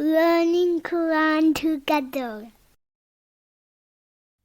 learning Quran together.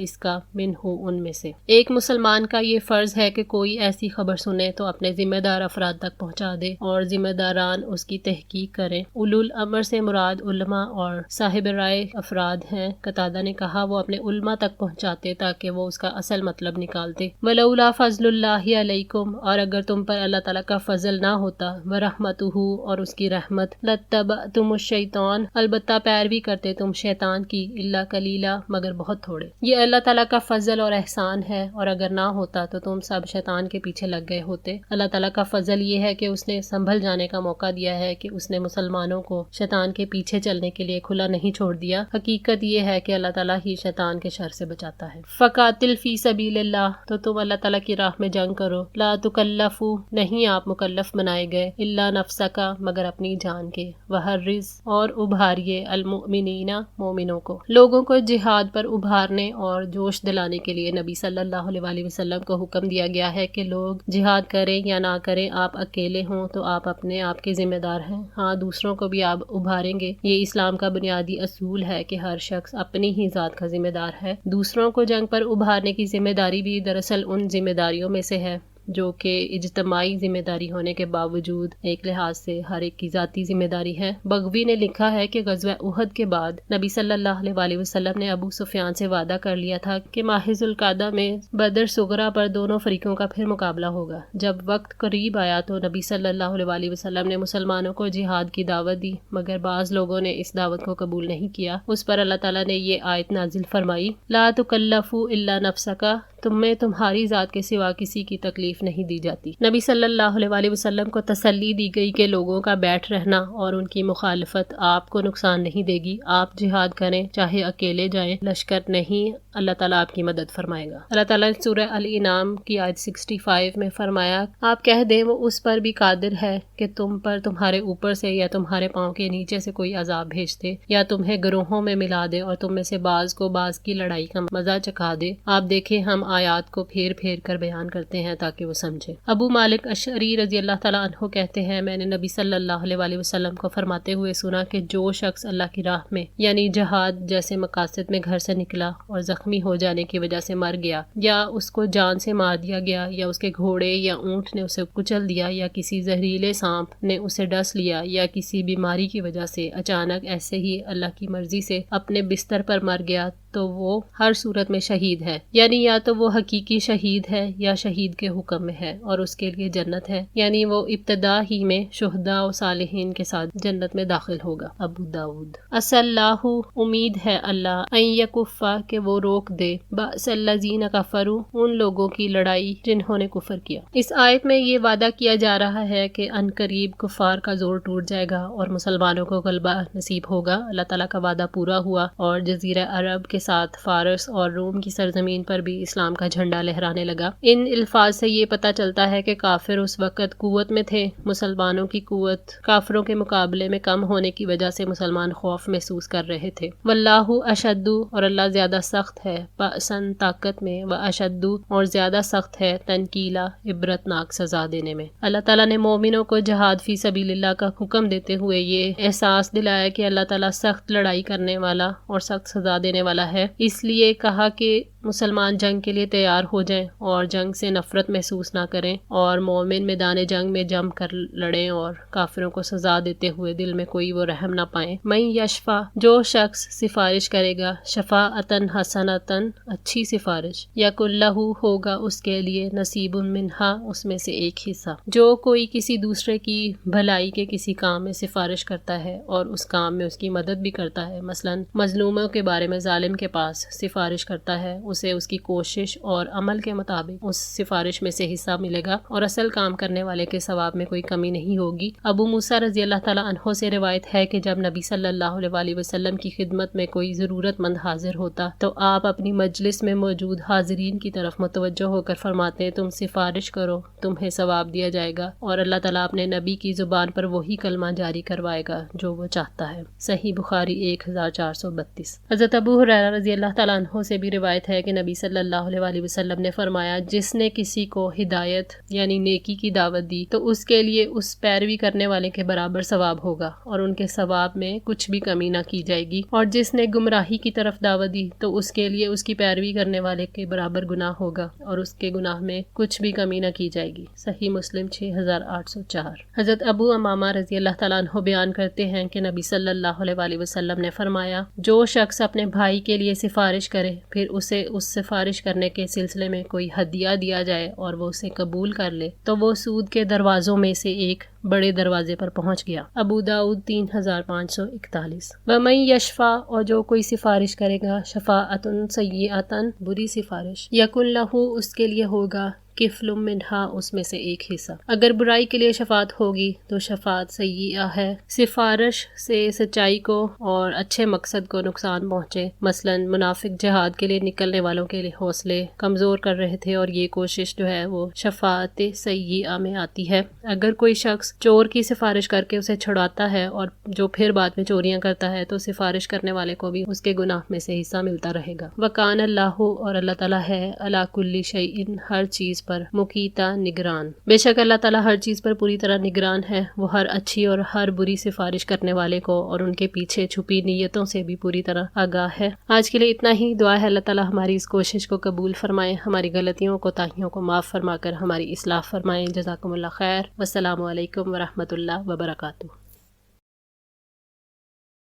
اس کا منہ ان میں سے۔ ایک مسلمان کا یہ فرض ہے کہ کوئی ایسی خبر سنے تو اپنے ذمہ دار افراد تک پہنچا دے اور ذمہ داران اس کی تحقیق کریں۔ اولو الامر سے مراد علماء اور صاحب رائے افراد ہیں۔ قتادہ نے کہا وہ اپنے علماء تک پہنچاتے تاکہ وہ اس کا اصل مطلب نکالتے۔ وَلَوْلَا فَضْلُ اللَّهِ عَلَيْكُمْ، اور اگر تم پر اللہ تعالیٰ کا فضل نہ ہوتا، وَرَحْمَتُهُ، اور اس کی رحمت، لَاتَّبَعْتُمُ الشَّيْطَانَ، البتہ پیروی کرتے تم شیطان کی، إِلَّا قَلِيلًا، مگر بہت تھوڑے۔ یہ اللہ تعالیٰ کا فضل اور احسان ہے، اور اگر نہ ہوتا تو تم سب شیطان کے پیچھے لگ گئے ہوتے۔ اللہ تعالیٰ کا فضل یہ ہے کہ اس نے سنبھل جانے کا موقع دیا ہے، کہ اس نے مسلمانوں کو شیطان کے پیچھے چلنے کے لیے کھلا نہیں چھوڑ دیا۔ حقیقت یہ ہے کہ اللہ تعالیٰ ہی شیطان کے شر سے بچاتا ہے۔ فَقَاتِلْ فِي سَبِيلِ اللَّهِ، تو تم اللہ تعالیٰ کی راہ میں جنگ کرو۔ لَا تُكَلَّفُوا، نہیں آپ مکلف بنائے گئے، إِلَّا نَفْسَكَ، مگر اپنی جان کے، وَحَرِّضْ، اور ابھاریے، المؤمنین، مومنوں کو۔ لوگوں کو جہاد پر ابھارنے اور جوش دلانے کے لیے نبی صلی اللہ علیہ وسلم کو حکم دیا گیا ہے کہ لوگ جہاد کریں یا نہ کریں، آپ اکیلے ہوں تو آپ اپنے آپ کے ذمہ دار ہیں، ہاں دوسروں کو بھی آپ ابھاریں گے۔ یہ اسلام کا بنیادی اصول ہے کہ ہر شخص اپنی ہی ذات کا ذمہ دار ہے۔ دوسروں کو جنگ پر ابھارنے کی ذمہ داری بھی دراصل ان ذمہ داریوں میں سے ہے جو کہ اجتماعی ذمہ داری ہونے کے باوجود ایک لحاظ سے ہر ایک کی ذاتی ذمہ داری ہے۔ بغوی نے لکھا ہے کہ غزوہ احد کے بعد نبی صلی اللہ علیہ وسلم نے ابو سفیان سے وعدہ کر لیا تھا کہ ماہ ذو القعدہ میں بدر صغریٰ پر دونوں فریقوں کا پھر مقابلہ ہوگا۔ جب وقت قریب آیا تو نبی صلی اللہ علیہ وسلم نے مسلمانوں کو جہاد کی دعوت دی، مگر بعض لوگوں نے اس دعوت کو قبول نہیں کیا۔ اس پر اللہ تعالیٰ نے یہ آیت نازل فرمائی، لا تکلفوا الا نفسک، تمہیں تمہاری ذات کے سوا کسی کی تکلیف نہیں دی جاتی۔ نبی صلی اللہ علیہ وسلم کو تسلی دی گئی کہ لوگوں کا بیٹھ رہنا اور ان کی مخالفت آپ کو نقصان نہیں دے گی، آپ جہاد کریں چاہے اکیلے جائیں، لشکر نہیں، اللہ تعالیٰ آپ کی مدد فرمائے گا۔ اللہ تعالیٰ نے سورہ الانعام کی آیت 65 میں فرمایا، آپ کہہ دیں وہ اس پر بھی قادر ہے کہ تم پر تمہارے اوپر سے یا تمہارے پاؤں کے نیچے سے کوئی عذاب بھیج دے، یا تمہیں گروہوں میں ملا دے اور تم میں سے بعض کو بعض کی لڑائی کا مزہ چکھا دے۔ آپ دیکھیں ہم آیات کو پھیر پھیر کر بیان کرتے ہیں تاکہ وہ سمجھے۔ ابو مالک اشعری رضی اللہ تعالیٰ عنہ کہتے ہیں، میں نے نبی صلی اللہ علیہ وسلم کو فرماتے ہوئے سنا کہ جو شخص اللہ کی راہ میں یعنی جہاد جیسے مقاصد میں گھر سے نکلا اور زخمی ہو جانے کی وجہ سے مر گیا، یا اس کو جان سے مار دیا گیا، یا اس کے گھوڑے یا اونٹ نے اسے کچل دیا، یا کسی زہریلے سانپ نے اسے ڈس لیا، یا کسی بیماری کی وجہ سے اچانک ایسے ہی اللہ کی مرضی سے اپنے بستر پر مر گیا، تو وہ ہر صورت میں شہید ہے، یعنی یا تو وہ حقیقی شہید ہے یا شہید کے حکم میں ہے اور اس کے لیے جنت ہے، یعنی وہ ابتدا ہی میں شہداء و صالحین کے ساتھ جنت میں داخل ہوگا۔ ابو داؤد۔ عسى اللہ، امید ہے اللہ، ان یکفا، کہ وہ روک دے، بأس الذین کفروا، ان لوگوں کی لڑائی جنہوں نے کفر کیا۔ اس آیت میں یہ وعدہ کیا جا رہا ہے کہ ان قریب کفار کا زور ٹوٹ جائے گا اور مسلمانوں کو غلبہ نصیب ہوگا۔ اللہ تعالیٰ کا وعدہ پورا ہوا اور جزیرہ عرب کے ساتھ فارس اور روم کی سرزمین پر بھی اسلام کا جھنڈا لہرانے لگا۔ ان الفاظ سے یہ پتہ چلتا ہے کہ کافر اس وقت قوت میں تھے، مسلمانوں کی قوت کافروں کے مقابلے میں کم ہونے کی وجہ سے مسلمان خوف محسوس کر رہے تھے۔ واللہ اشد، اور اللہ زیادہ سخت ہے، بأساً طاقت میں، واشد، اور زیادہ سخت ہے، تنکیلا، عبرتناک سزا دینے میں۔ اللہ تعالیٰ نے مومنوں کو جہاد فی سبیل اللہ کا حکم دیتے ہوئے یہ احساس دلایا کہ اللہ تعالیٰ سخت لڑائی کرنے والا اور سخت سزا دینے والا ہے، اس لیے کہا کہ مسلمان جنگ کے لیے تیار ہو جائیں اور جنگ سے نفرت محسوس نہ کریں، اور مومن میدان جنگ میں جم کر لڑیں اور کافروں کو سزا دیتے ہوئے دل میں کوئی وہ رحم نہ پائیں۔ من یشفع، جو شخص سفارش کرے گا، شفاعتن حسنتن، اچھی سفارش، یکن لہ، ہوگا اس کے لیے، نصیب منہا، اس میں سے ایک حصہ۔ جو کوئی کسی دوسرے کی بھلائی کے کسی کام میں سفارش کرتا ہے اور اس کام میں اس کی مدد بھی کرتا ہے، مثلا مظلوموں کے بارے میں ظالم کے پاس سفارش کرتا ہے، اسے اس کی کوشش اور عمل کے مطابق اس سفارش میں سے حصہ ملے گا اور اصل کام کرنے والے کے ثواب میں کوئی کمی نہیں ہوگی۔ ابو موسیٰ رضی اللہ تعالیٰ عنہ سے روایت ہے کہ جب نبی صلی اللہ علیہ وسلم کی خدمت میں کوئی ضرورت مند حاضر ہوتا تو آپ اپنی مجلس میں موجود حاضرین کی طرف متوجہ ہو کر فرماتے، تم سفارش کرو، تمہیں ثواب دیا جائے گا، اور اللہ تعالیٰ اپنے نبی کی زبان پر وہی کلمہ جاری کروائے گا جو وہ چاہتا ہے۔ صحیح بخاری 1432۔ حضرت ابو ہریرہ رضی اللہ تعالیٰ عنہ سے بھی روایت ہے کہ نبی صلی اللہ علیہ وسلم نے فرمایا جس نے کسی کو ہدایت یعنی نیکی کی دعوت دی تو اس کے لیے اس پیروی کرنے والے کے برابر ثواب ہوگا اور ان کے ثواب میں کچھ بھی کمی نہ کی جائے گی، اور جس نے گمراہی کی طرف دعوت دی تو اس کے لیے اس کی پیروی کرنے والے کے برابر گناہ ہوگا اور اس کے گناہ میں کچھ بھی کمی نہ کی جائے گی۔ صحیح مسلم 6804۔ حضرت ابو امامہ رضی اللہ تعالیٰ عنہ بیان کرتے ہیں کہ نبی صلی اللہ علیہ وسلم نے فرمایا جو شخص اپنے بھائی کے لیے سفارش کرے پھر اسے اس سفارش کرنے کے سلسلے میں کوئی ہدیہ دیا جائے اور وہ اسے قبول کر لے تو وہ سود کے دروازوں میں سے ایک بڑے دروازے پر پہنچ گیا۔ ابو داؤد 3541۔ وَمَن یشفع، اور جو کوئی سفارش کرے گا، شفاعۃ سیئۃ، بری سفارش، یکن لہو، اس کے لیے ہوگا کفل منہا، اس میں سے ایک حصہ۔ اگر برائی کے لیے شفاعت ہوگی تو شفاعت سیئہ ہے، سفارش سے سچائی کو اور اچھے مقصد کو نقصان پہنچے۔ مثلا منافق جہاد کے لیے نکلنے والوں کے لیے حوصلے کمزور کر رہے تھے اور یہ کوشش جو ہے وہ شفاعت سیئہ میں آتی ہے۔ اگر کوئی شخص چور کی سفارش کر کے اسے چھڑاتا ہے اور جو پھر بعد میں چوریاں کرتا ہے تو سفارش کرنے والے کو بھی اس کے گناہ میں سے حصہ ملتا رہے گا۔ وَكَانَ اللَّهُ، اور اللہ تعالیٰ ہے، عَلَى كُلِّ شَيْءٍ، ہر چیز پر، مقیتا، نگران۔ بے شک اللہ تعالیٰ ہر چیز پر پوری طرح نگران ہے، وہ ہر اچھی اور ہر بری سفارش کرنے والے کو اور ان کے پیچھے چھپی نیتوں سے بھی پوری طرح آگاہ ہے۔ آج کے لیے اتنا ہی۔ دعا ہے اللہ تعالیٰ ہماری اس کوشش کو قبول فرمائے، ہماری غلطیوں کوتاہیوں کو معاف فرما کر ہماری اصلاح فرمائے۔ جزاکم اللہ خیر۔ والسلام علیکم ورحمۃ اللہ وبرکاتہ۔